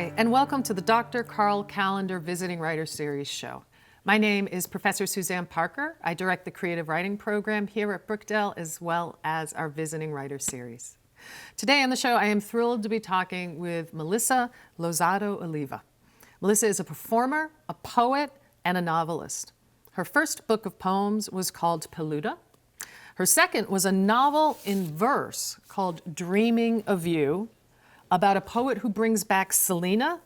Hi, and welcome to the Dr. Carl Callender Visiting Writer Series show. My name is Professor Suzanne Parker. I direct the creative writing program here at Brookdale, as well as our Visiting Writer Series. Today on the show, I am thrilled to be talking with Melissa Lozada-Oliva. Melissa is a performer, a poet, and a novelist. Her first book of poems was called Peluda. Her second was a novel in verse called Dreaming of You, about a poet who brings back Selena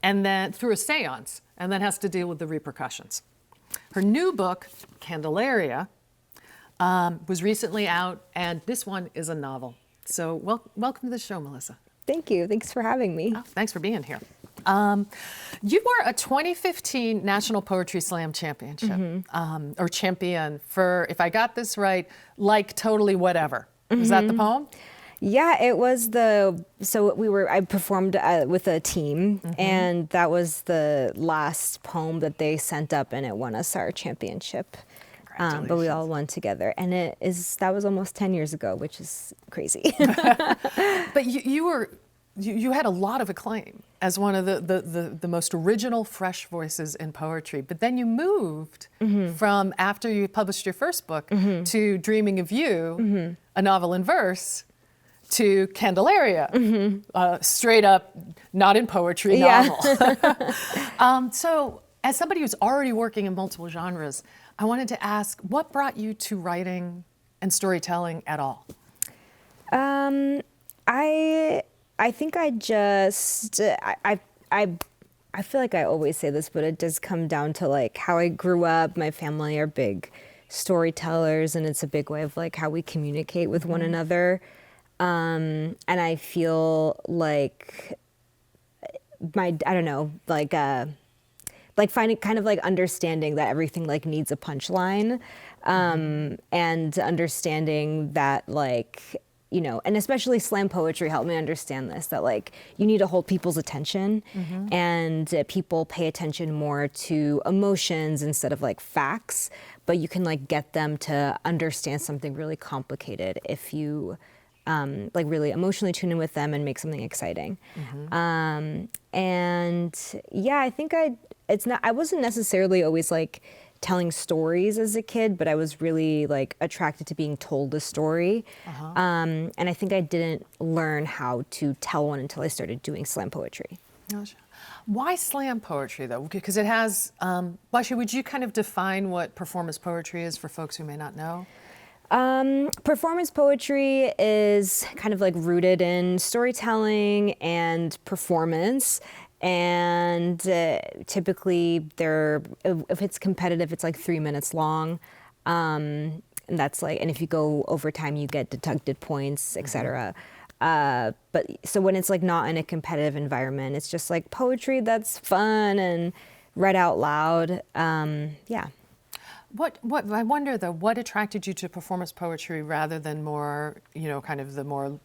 and then through a seance and then has to deal with the repercussions. Her new book, Candelaria, was recently out, and this one is a novel. So welcome to the show, Melissa. Thank you. Thanks for having me. Oh, thanks for being here. You were a 2015 National Poetry Slam championship, or champion for, if I got this right, Like Totally Whatever. Was that the poem? Yeah, it was I performed with a team, and that was the last poem that they sent up, and it won us our championship. But we all won together, and that was almost 10 years ago, which is crazy. But you had a lot of acclaim as one of the most original, fresh voices in poetry. But then you moved from, after you published your first book, to Dreaming of You, a novel in verse, to Candelaria, straight up, not in poetry, novel. So as somebody who's already working in multiple genres, I wanted to ask, what brought you to writing and storytelling at all? I think I feel like I always say this, but it does come down to like how I grew up. My family are big storytellers, and it's a big way of like how we communicate with one another. And I feel like finding kind of like understanding that everything like needs a punchline, and understanding that like, and especially slam poetry helped me understand this, that like you need to hold people's attention, and people pay attention more to emotions instead of like facts, but you can like get them to understand something really complicated if you like really emotionally tune in with them and make something exciting. And yeah, I think I wasn't necessarily always like telling stories as a kid, but I was really like attracted to being told a story. And I think I didn't learn how to tell one until I started doing slam poetry. Gotcha. Why slam poetry though? Because it has, would you kind of define what performance poetry is for folks who may not know? Performance poetry is kind of like rooted in storytelling and performance. And typically if it's competitive, it's like 3 minutes long. And that's like, and if you go over time, you get deducted points, etc. But so when it's like not in a competitive environment, it's just like poetry that's fun and read out loud. Yeah. What I wonder though, what attracted you to performance poetry rather than more, kind of the more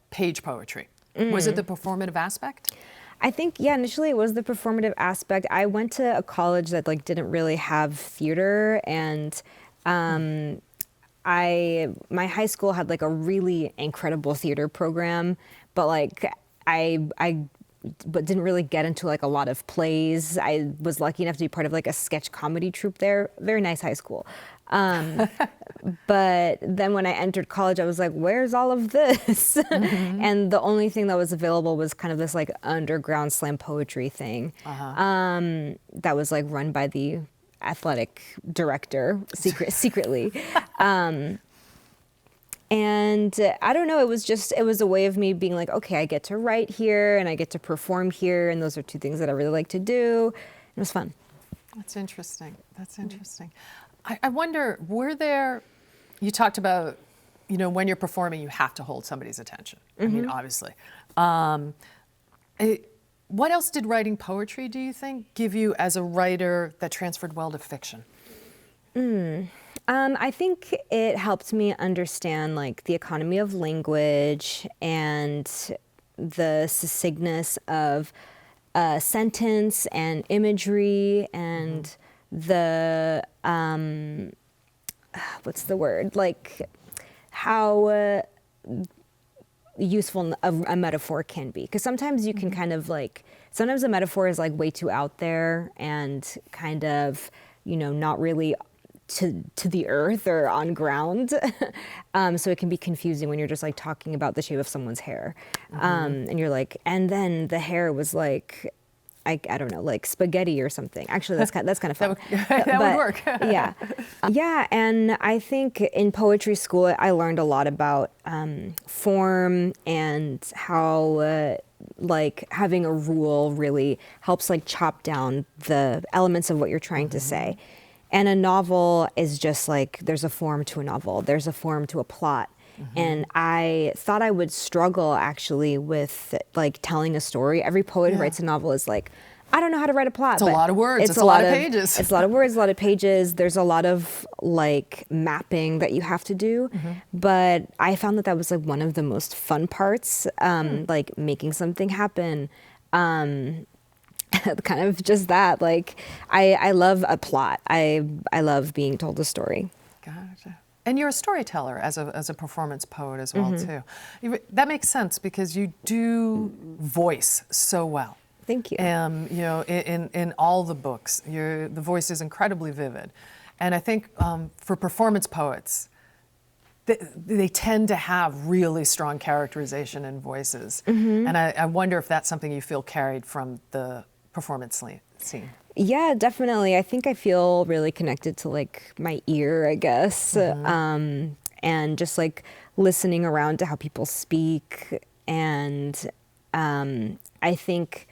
page poetry? Was it the performative aspect? I think, yeah, initially it was the performative aspect. I went to a college that like didn't really have theater, and my high school had like a really incredible theater program, but like but didn't really get into like a lot of plays. I was lucky enough to be part of like a sketch comedy troupe there. Very nice high school. But then when I entered college, I was like, where's all of this? And the only thing that was available was kind of this like underground slam poetry thing, that was like run by the athletic director secretly. And I don't know, it was a way of me being like, okay, I get to write here and I get to perform here, and those are two things that I really like to do. It was fun. That's interesting. That's interesting. I wonder, you talked about, when you're performing, you have to hold somebody's attention. I mean, obviously. What else did writing poetry, do you think, give you as a writer that transferred well to fiction? I think it helped me understand like the economy of language and the succinctness of sentence and imagery and the what's the word, like how useful a metaphor can be. Because sometimes you can kind of like, sometimes a metaphor is like way too out there and kind of, not really to the earth or on ground. So it can be confusing when you're just like talking about the shape of someone's hair. And you're like, and then the hair was like, I don't know, like spaghetti or something. Actually, that's kind of fun. that would work. Yeah. Yeah. And I think in poetry school, I learned a lot about form and how like having a rule really helps like chop down the elements of what you're trying to say. And a novel is just like, there's a form to a novel. There's a form to a plot. And I thought I would struggle actually with like telling a story. Every poet who writes a novel is like, I don't know how to write a plot. It's a lot of words. It's a lot of pages. It's a lot of words, a lot of pages. There's a lot of like mapping that you have to do. But I found that was like one of the most fun parts, like making something happen. Kind of just that. Like I love a plot. I love being told a story. Gotcha. And you're a storyteller as a performance poet as well too. That makes sense because you do voice so well. Thank you. In all the books, the voice is incredibly vivid, and I think for performance poets, they tend to have really strong characterization in voices, and I wonder if that's something you feel carried from the performance scene. Yeah, definitely. I think I feel really connected to like my ear, I guess, and just like listening around to how people speak. And I think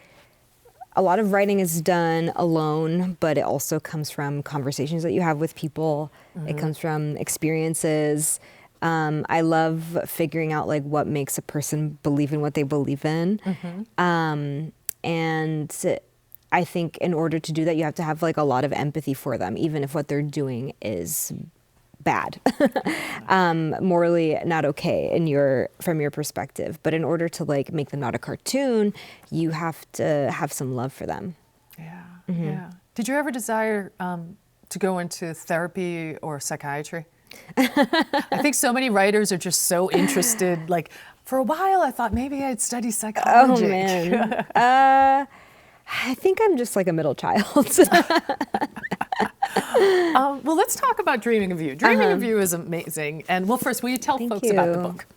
a lot of writing is done alone, but it also comes from conversations that you have with people. It comes from experiences. I love figuring out like what makes a person believe in what they believe in. And I think in order to do that, you have to have like a lot of empathy for them, even if what they're doing is bad, morally not okay from your perspective. But in order to like make them not a cartoon, you have to have some love for them. Yeah, yeah. Did you ever desire to go into therapy or psychiatry? I think so many writers are just so interested. Like for a while, I thought maybe I'd study psychology. Oh man. I think I'm just like a middle child. Well, let's talk about Dreaming of You. Dreaming of You is amazing. And well, first, will you tell folks about the book?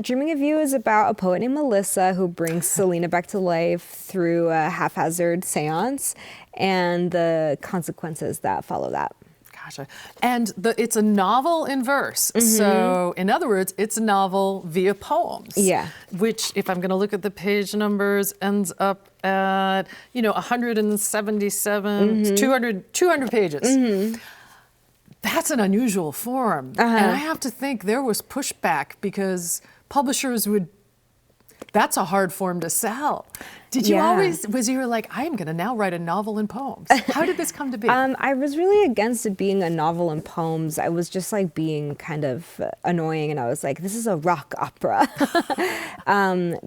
Dreaming of You is about a poet named Melissa who brings Selena back to life through a haphazard seance and the consequences that follow that. Gotcha. And it's a novel in verse. So, in other words, it's a novel via poems. Yeah. Which, if I'm going to look at the page numbers, ends up at, 177, 200 pages. That's an unusual form. And I have to think there was pushback because publishers that's a hard form to sell. Did you was you like, I am going to now write a novel in poems? How did this come to be? I was really against it being a novel in poems. I was just like being kind of annoying, and I was like, this is a rock opera.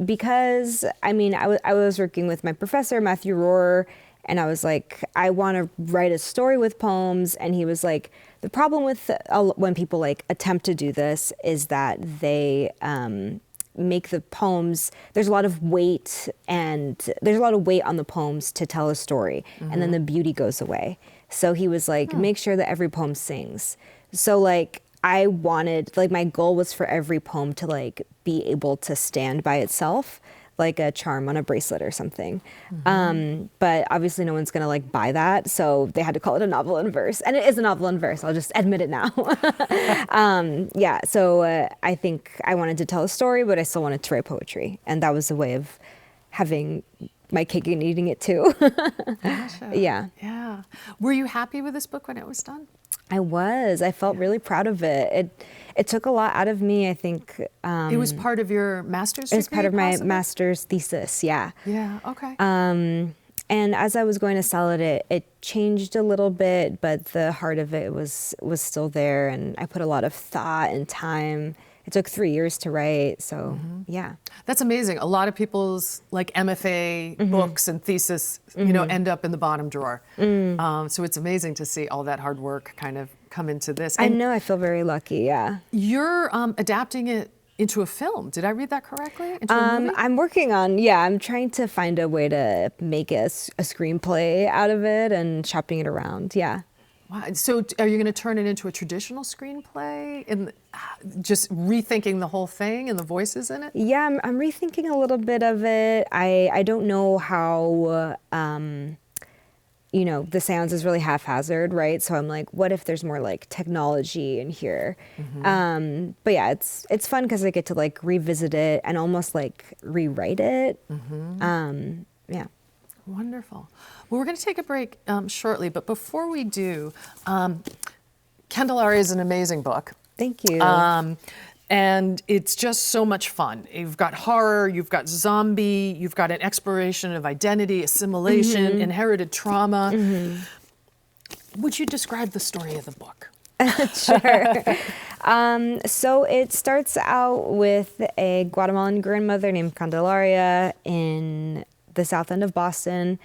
Because, I was working with my professor, Matthew Rohr, and I was like, I want to write a story with poems. And he was like, the problem with when people like attempt to do this is that they make the poems, there's a lot of weight on the poems to tell a story, and then the beauty goes away. So he was like, make sure that every poem sings. So like I wanted, like my goal was for every poem to like be able to stand by itself, like a charm on a bracelet or something. But obviously no one's gonna like buy that, so they had to call it a novel in verse. And it is a novel in verse, I'll just admit it now. So I think I wanted to tell a story, but I still wanted to write poetry. And that was a way of having my cake and eating it too. Gotcha. Yeah. Yeah. Were you happy with this book when it was done? I was. I felt really proud of it. It took a lot out of me, I think. It was part of your master's degree? It was part of my master's thesis, yeah. Yeah, okay. And as I was going to sell it, it changed a little bit, but the heart of it was still there, and I put a lot of thought and time. It took 3 years to write, so yeah. That's amazing. A lot of people's like MFA books and thesis, end up in the bottom drawer. So it's amazing to see all that hard work kind of come into this. I know, I feel very lucky, yeah. You're adapting it into a film. Did I read that correctly? Into a movie? I'm working on, I'm trying to find a way to make a screenplay out of it and shopping it around. Yeah. Wow. So are you going to turn it into a traditional screenplay and just rethinking the whole thing and the voices in it? Yeah, I'm rethinking a little bit of it. I don't know how, the sounds is really haphazard, right? So I'm like, what if there's more like technology in here? But yeah, it's fun because I get to like revisit it and almost like rewrite it. Yeah. Wonderful. Well, we're going to take a break shortly, but before we do, Candelaria is an amazing book. Thank you. And it's just so much fun. You've got horror, you've got zombie, you've got an exploration of identity, assimilation, inherited trauma. Would you describe the story of the book? Sure. So it starts out with a Guatemalan grandmother named Candelaria in the south end of Boston,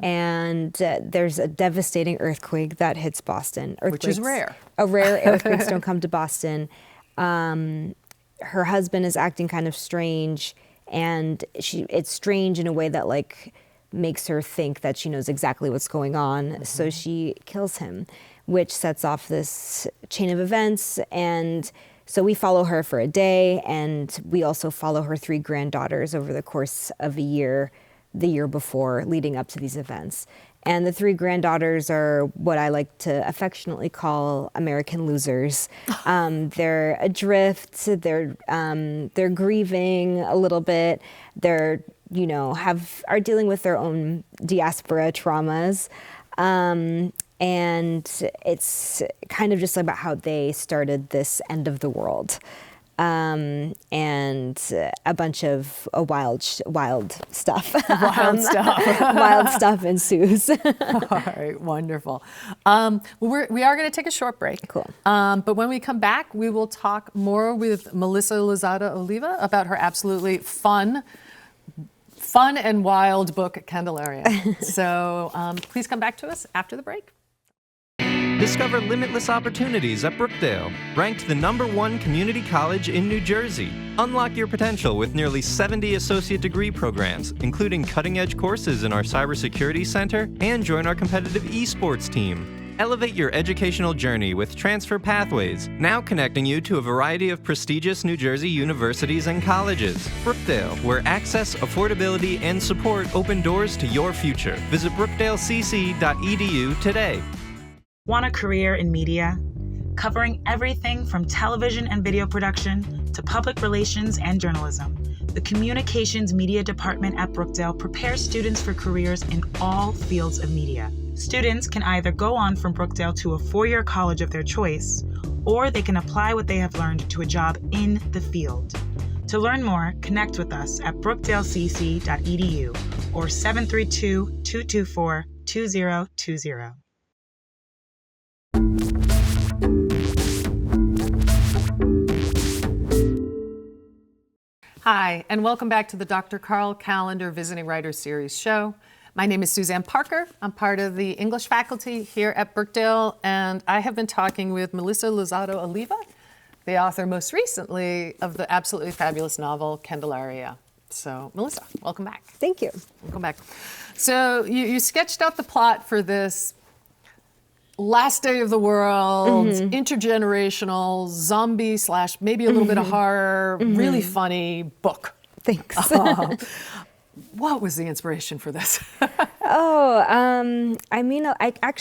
and there's a devastating earthquake that hits Boston. Which is rare. Rare earthquakes don't come to Boston. Her husband is acting kind of strange, and it's strange in a way that like makes her think that she knows exactly what's going on. So she kills him, which sets off this chain of events. And so we follow her for a day, and we also follow her 3 granddaughters over the course of a year, the year before, leading up to these events. And the 3 granddaughters are what I like to affectionately call American losers. They're adrift, they're grieving a little bit, they're, are dealing with their own diaspora traumas. And it's kind of just about how they started this end of the world. And a bunch of wild stuff. Wild stuff. Wild stuff ensues. All right, wonderful. We are going to take a short break. Cool. But when we come back, we will talk more with Melissa Lozada-Oliva about her absolutely fun and wild book, Candelaria. So please come back to us after the break. Discover limitless opportunities at Brookdale, ranked the #1 community college in New Jersey. Unlock your potential with nearly 70 associate degree programs, including cutting-edge courses in our cybersecurity center, and join our competitive esports team. Elevate your educational journey with Transfer Pathways, now connecting you to a variety of prestigious New Jersey universities and colleges. Brookdale, where access, affordability, and support open doors to your future. Visit brookdalecc.edu today. Want a career in media? Covering everything from television and video production to public relations and journalism, the Communications Media Department at Brookdale prepares students for careers in all fields of media. Students can either go on from Brookdale to a 4-year college of their choice, or they can apply what they have learned to a job in the field. To learn more, connect with us at brookdalecc.edu or 732-224-2020. Hi, and welcome back to the Dr. Carl Callender Visiting Writers Series show. My name is Suzanne Parker. I'm part of the English faculty here at Brookdale, and I have been talking with Melissa Lozada-Oliva, the author most recently of the absolutely fabulous novel Candelaria. So, Melissa, welcome back. Thank you. Welcome back. So, you sketched out the plot for this last day of the world, intergenerational, zombie / maybe a little bit of horror, really funny book. Thanks. What was the inspiration for this?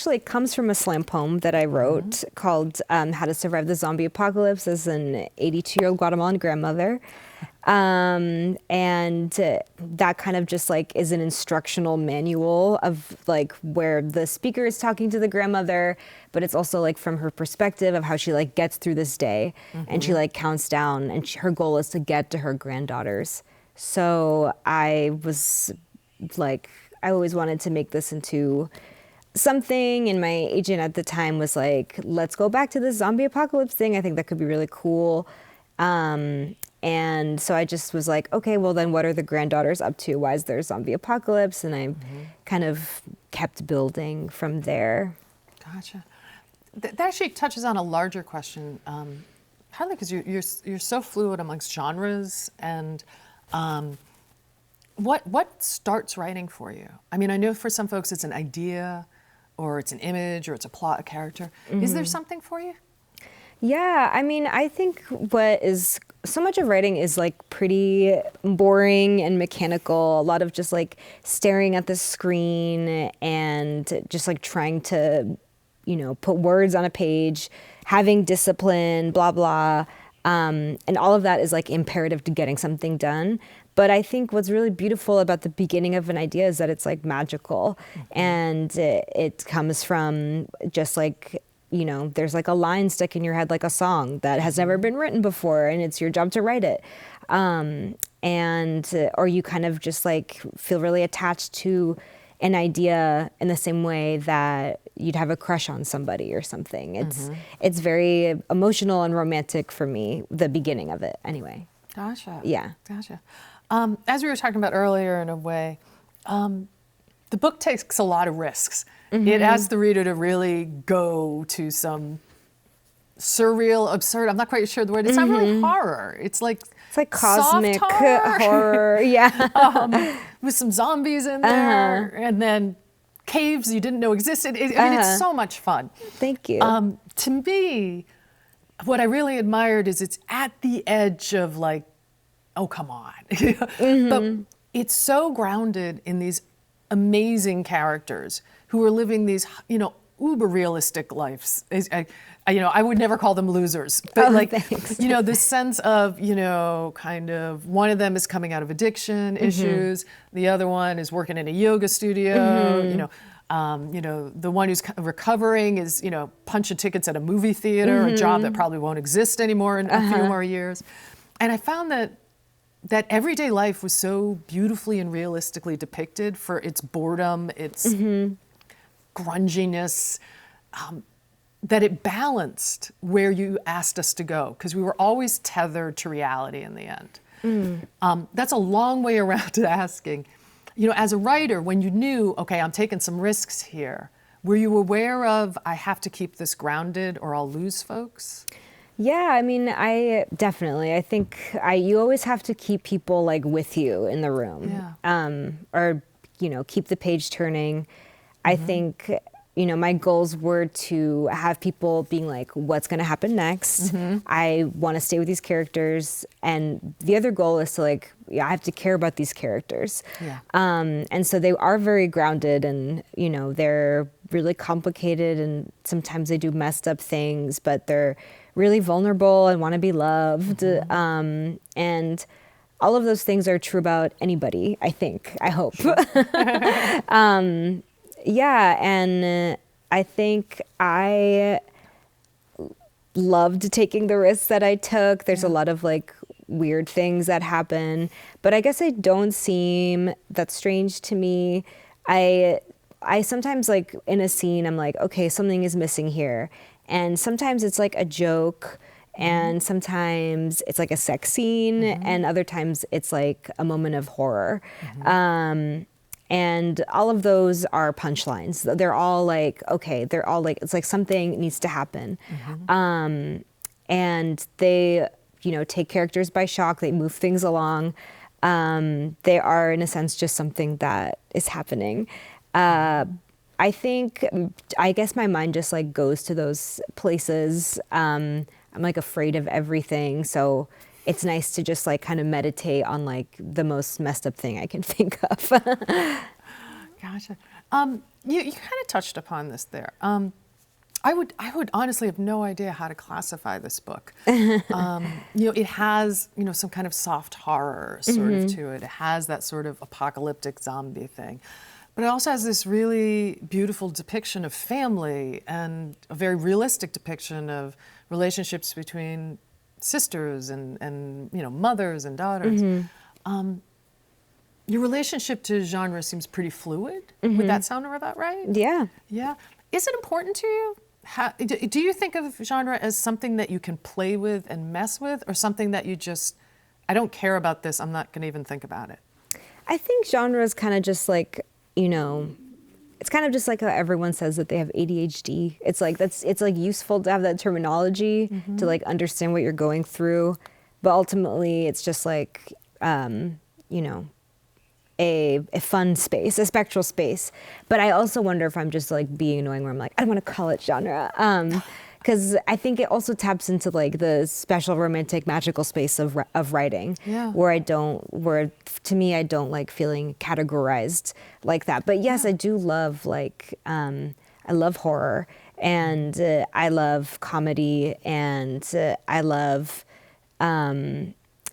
It comes from a slam poem that I wrote called How to Survive the Zombie Apocalypse as an 82-year-old Guatemalan grandmother. And that kind of just like is an instructional manual of like where the speaker is talking to the grandmother, but it's also like from her perspective of how she like gets through this day, and she like counts down, and her goal is to get to her granddaughters. So I was like, I always wanted to make this into something, and my agent at the time was like, let's go back to this zombie apocalypse thing. I think that could be really cool. And so I just was like, okay, well then what are the granddaughters up to? Why is there a zombie apocalypse? And I kind of kept building from there. Gotcha. That actually touches on a larger question partly because you're so fluid amongst genres, and what starts writing for you? I mean, I know for some folks it's an idea, or it's an image, or it's a plot, a character. Is there something for you? Yeah, I mean, I think what is so much of writing is like pretty boring and mechanical. A lot of just like staring at the screen and just like trying to, put words on a page, having discipline, blah, blah. And all of that is like imperative to getting something done. But I think what's really beautiful about the beginning of an idea is that it's like magical, and it comes from just like, there's like a line stuck in your head, like a song that has never been written before, and it's your job to write it. Or you kind of just like feel really attached to an idea in the same way that you'd have a crush on somebody or something. It's very emotional and romantic for me, the beginning of it anyway. Gotcha. Yeah. Gotcha. As we were talking about earlier, in a way, the book takes a lot of risks. It asks the reader to really go to some surreal, absurd, I'm not quite sure the word, it's not really horror. It's like cosmic soft horror. Yeah. With some zombies in there, and then caves you didn't know existed. I mean, it's so much fun. Thank you. To me, what I really admired is it's at the edge of like, oh, come on. But it's so grounded in these amazing characters who are living these, uber realistic lives. I would never call them losers, but thanks. this sense of, kind of one of them is coming out of addiction issues. The other one is working in a yoga studio, the one who's recovering is, punching tickets at a movie theater, a job that probably won't exist anymore in a few more years. And I found that everyday life was so beautifully and realistically depicted for its boredom, its grunginess, that it balanced where you asked us to go, because we were always tethered to reality in the end. That's a long way around to asking, as a writer, when you knew, okay, I'm taking some risks here, were you aware of, I have to keep this grounded or I'll lose folks? Yeah, I mean, I think you always have to keep people like with you in the room, or keep the page turning. I think my goals were to have people being like, what's going to happen next? I want to stay with these characters, and the other goal is to I have to care about these characters. And so they are very grounded, and they're really complicated, and sometimes they do messed up things, but they're really vulnerable and want to be loved. And all of those things are true about anybody, I hope. Yeah, and I think I loved taking the risks that I took. There's a lot of weird things that happen, but I guess they don't seem that strange to me. I sometimes in a scene, I'm like, okay, something is missing here. And sometimes it's like a joke, and sometimes it's like a sex scene, and other times it's like a moment of horror. And all of those are punchlines. They're all okay, they're all it's like something needs to happen. And they, take characters by shock, they move things along. They are, in a sense, just something that is happening. I guess my mind just goes to those places. I'm afraid of everything. So it's nice to just kind of meditate on the most messed up thing I can think of. Gotcha. You kind of touched upon this there. I would honestly have no idea how to classify this book. It has, some kind of soft horror sort of to it. It has that sort of apocalyptic zombie thing. But it also has this really beautiful depiction of family and a very realistic depiction of relationships between sisters and mothers and daughters. Your relationship to genre seems pretty fluid. Would that sound about right? Yeah. Yeah. Is it important to you? Do you think of genre as something that you can play with and mess with, or something that you just, I don't care about this, I'm not going to even think about it? I think genre is kind of just it's kind of just like how everyone says that they have ADHD. It's like it's like useful to have that terminology to like understand what you're going through, but ultimately it's just like you know, a fun space, a spectral space. But I also wonder if I'm just like being annoying, where I'm like, I don't want to call it genre. Because I think it also taps into like the special romantic magical space of writing, where to me I don't like feeling categorized like that. But yes, I do love like I love horror, and I love comedy, and I love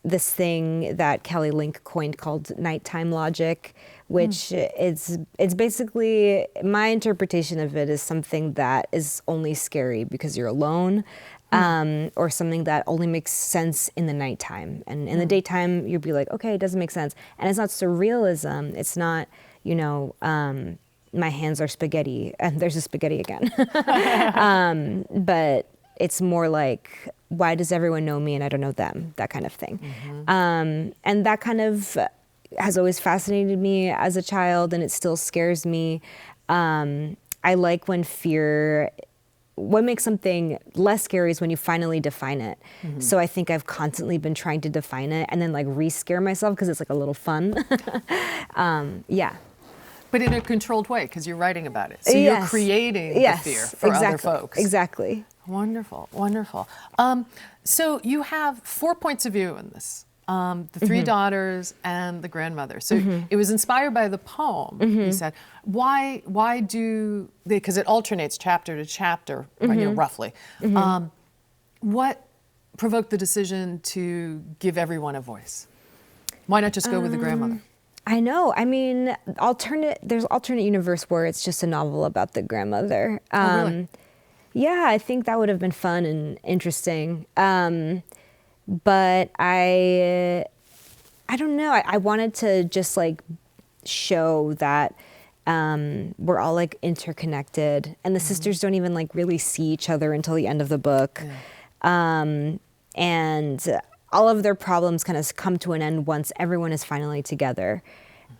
this thing that Kelly Link coined called nighttime logic, which it's basically, my interpretation of it is something that is only scary because you're alone, or something that only makes sense in the nighttime. And in the daytime, you'll be like, okay, it doesn't make sense. And it's not surrealism. It's not, you know, my hands are spaghetti, and there's a spaghetti again. But it's more like, why does everyone know me and I don't know them? That kind of thing. And that kind of has always fascinated me as a child, and it still scares me. I like when what makes something less scary is when you finally define it. So I think I've constantly been trying to define it and then like re-scare myself because it's like a little fun. Yeah. But in a controlled way, because you're writing about it. So you're creating the fear for other folks. Exactly. Wonderful, wonderful. So you have 4 points of view in this. The 3 daughters and the grandmother. So it was inspired by the poem, you said. Why do they, because it alternates chapter to chapter, you know, roughly. What provoked the decision to give everyone a voice? Why not just go with the grandmother? I know. I mean, there's alternate universe where it's just a novel about the grandmother. Oh, really? Yeah, I think that would have been fun and interesting. But I don't know. I wanted to just like show that we're all like interconnected, and the sisters don't even like really see each other until the end of the book. And all of their problems kind of come to an end once everyone is finally together.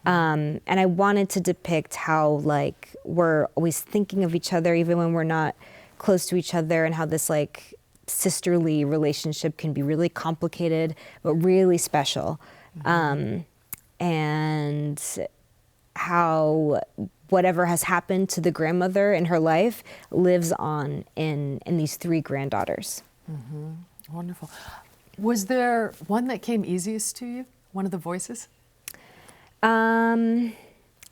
And I wanted to depict how like we're always thinking of each other even when we're not close to each other, and how this like sisterly relationship can be really complicated but really special. And how whatever has happened to the grandmother in her life lives on in these 3 granddaughters. Wonderful. Was there one that came easiest to you? One of the voices?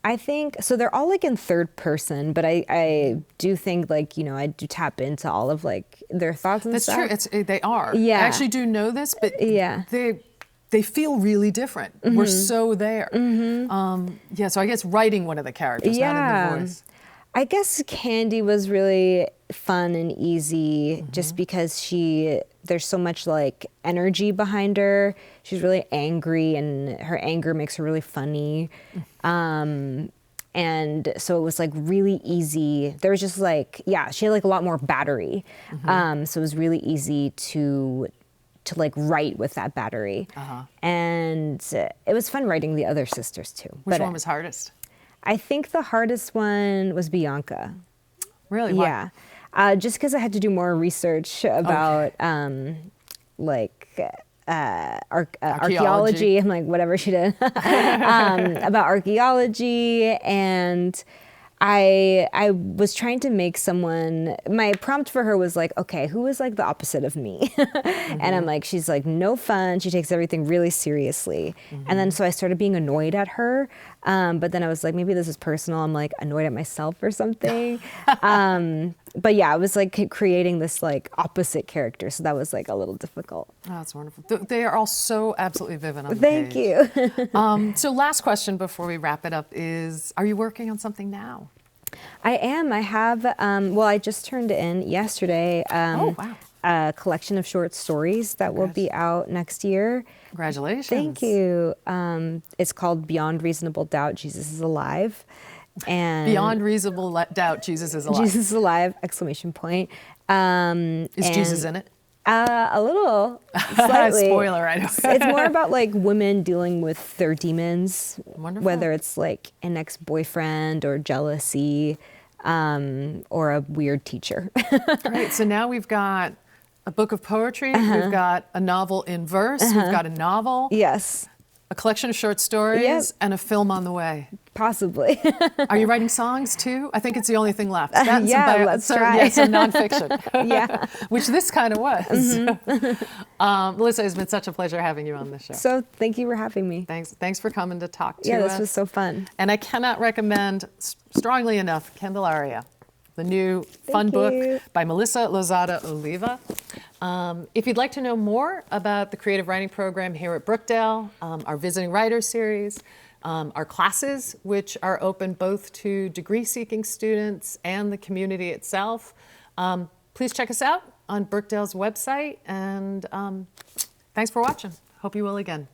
I think, so they're all like in third person, but I do think like, you know, I do tap into all of like their thoughts and stuff. That's true. They are. Yeah. I actually do know this, but yeah, they feel really different. We're so there. Yeah, so I guess writing one of the characters, not in the voice. I guess Candy was really fun and easy just because there's so much like energy behind her. She's really angry, and her anger makes her really funny. And so it was like really easy. There was just like, she had like a lot more battery. So it was really easy to like write with that battery. And it was fun writing the other sisters too. Which one was hardest? I think the hardest one was Bianca. Really? Why? Yeah. Just because I had to do more research about archaeology. I'm like, whatever she did. About archaeology, and I was trying to make someone, my prompt for her was like, okay, who is like the opposite of me? And I'm like, she's like no fun. She takes everything really seriously. And then so I started being annoyed at her. But then I was like, maybe this is personal. I'm like annoyed at myself or something. But yeah, I was like creating this like opposite character. So that was like a little difficult. Oh, that's wonderful. They are all so absolutely vivid on the Thank page. you. So last question before we wrap it up is, are you working on something now? I am. I have, well, I just turned in yesterday Oh, wow. a collection of short stories that will be out next year. Congratulations. Thank you. It's called Beyond Reasonable Doubt, Jesus is Alive. And Beyond reasonable doubt, Jesus is alive. Jesus is alive, exclamation point. Is Jesus in it? A little, slightly. Spoiler, I know. It's more about like women dealing with their demons, Wonderful. whether it's like an ex-boyfriend or jealousy, or a weird teacher. Great. So now we've got a book of poetry, we've got a novel in verse, we've got a novel, Yes, a collection of short stories, Yep. and a film on the way. possibly. Are you writing songs too? I think it's the only thing left. That and Yeah, let's try. Yeah, some nonfiction. Yeah. Which this kind of was. Melissa, it's been such a pleasure having you on the show. So thank you for having me. Thanks for coming to talk to Yeah, us. this was so fun. And I cannot recommend strongly enough Candelaria, the new fun you. book by Melissa Lozada-Oliva. If you'd like to know more about the creative writing program here at Brookdale, our visiting writer series, our classes, which are open both to degree-seeking students and the community itself, please check us out on Brookdale's website. And thanks for watching. Hope you will again.